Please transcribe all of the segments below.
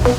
I'm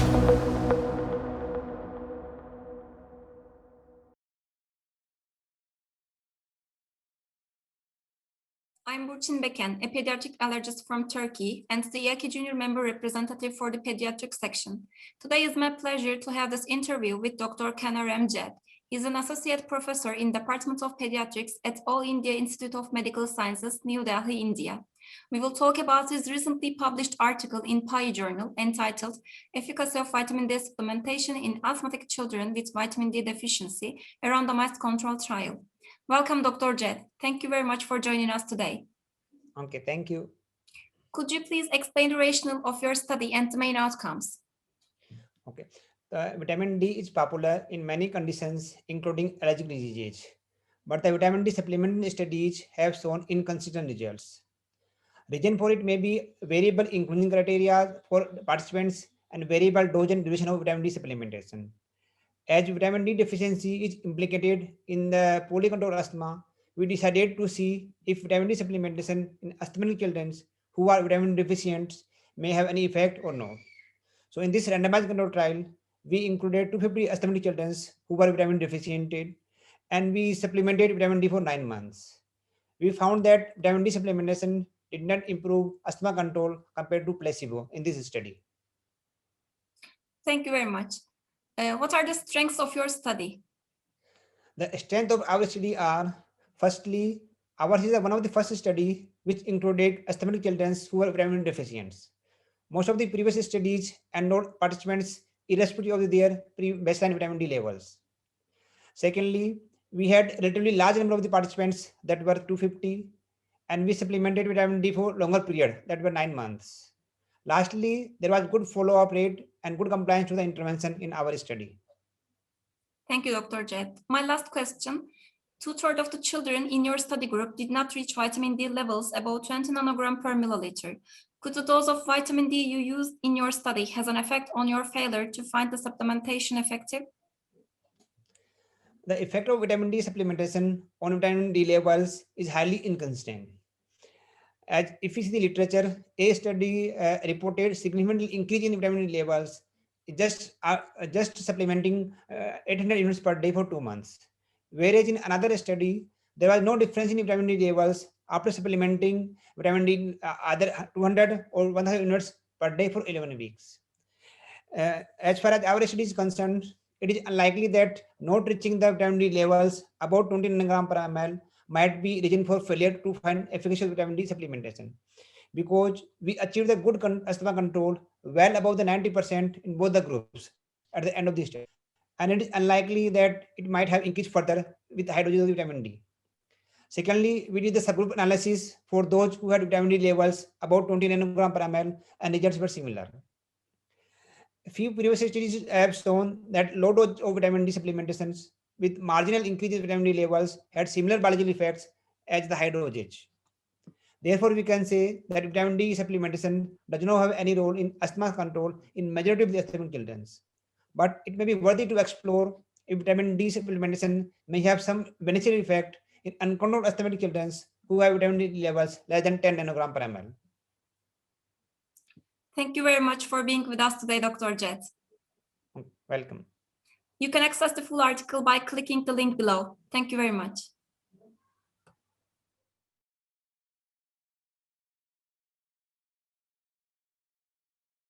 Burçin Beken, a pediatric allergist from Turkey and the EAKI Junior Member Representative for the Pediatric Section. Today is my pleasure to have this interview with Dr. Kanar Amjad. He's an associate professor in Department of Pediatrics at All India Institute of Medical Sciences, New Delhi, India. We will talk about his recently published article in PAI Journal entitled Efficacy of Vitamin D Supplementation in Asthmatic Children with Vitamin D Deficiency, a Randomized Control Trial. Welcome, Dr. Jed. Thank you very much for joining us today. Okay, thank you. Could you please explain the rationale of your study and the main outcomes? Okay, vitamin D is popular in many conditions, including allergic diseases, but the vitamin D supplement studies have shown inconsistent results. Reason for it may be variable inclusion criteria for participants and variable dose and duration of vitamin D supplementation. As vitamin D deficiency is implicated in the poorly controlled asthma, we decided to see if vitamin D supplementation in asthmatic children who are vitamin deficient may have any effect or not. So in this randomized control trial, we included 250 asthmatic children who were vitamin deficient and we supplemented vitamin D for 9 months. We found that vitamin D supplementation did not improve asthma control compared to placebo in this study. Thank you very much. What are the strengths of your study? The strength of our study are, firstly, ours is one of the first study which included asthmatic children who were vitamin deficient. Most of the previous studies enrolled participants irrespective of their baseline vitamin D levels. Secondly, we had relatively large number of the participants that were 250 and we supplemented vitamin D for longer period that were 9 months. Lastly, there was good follow-up rate and good compliance to the intervention in our study. Thank you, Dr. Jed. My last question. 2/3 of the children in your study group did not reach vitamin D levels above 20 nanogram per milliliter. Could the dose of vitamin D you used in your study has an effect on your failure to find the supplementation effective? The effect of vitamin D supplementation on vitamin D levels is highly inconsistent. As if you see the literature, a study reported significant increase in vitamin D levels just supplementing 800 units per day for 2 months. Whereas in another study, there was no difference in vitamin D levels after supplementing vitamin D either 200 or 1000 units per day for 11 weeks. As far as our study is concerned, it is unlikely that not reaching the vitamin D levels about 20 nanogram per ml might be reason for failure to find efficacious vitamin D supplementation, because we achieved the good asthma control well above the 90% in both the groups at the end of the study. And it is unlikely that it might have increased further with high doses of vitamin D. Secondly, we did the subgroup analysis for those who had vitamin D levels about 20 nanogram per ml and results were similar. A few previous studies have shown that low dose of vitamin D supplementations with marginal increase in vitamin D levels had similar biological effects as the high dosage. Therefore, we can say that vitamin D supplementation does not have any role in asthma control in majority of the asthmatic children. But it may be worthy to explore if vitamin D supplementation may have some beneficial effect in uncontrolled asthmatic children who have vitamin D levels less than 10 nanogram per ml. Thank you very much for being with us today, Dr. Jed. Welcome. You can access the full article by clicking the link below. Thank you very much.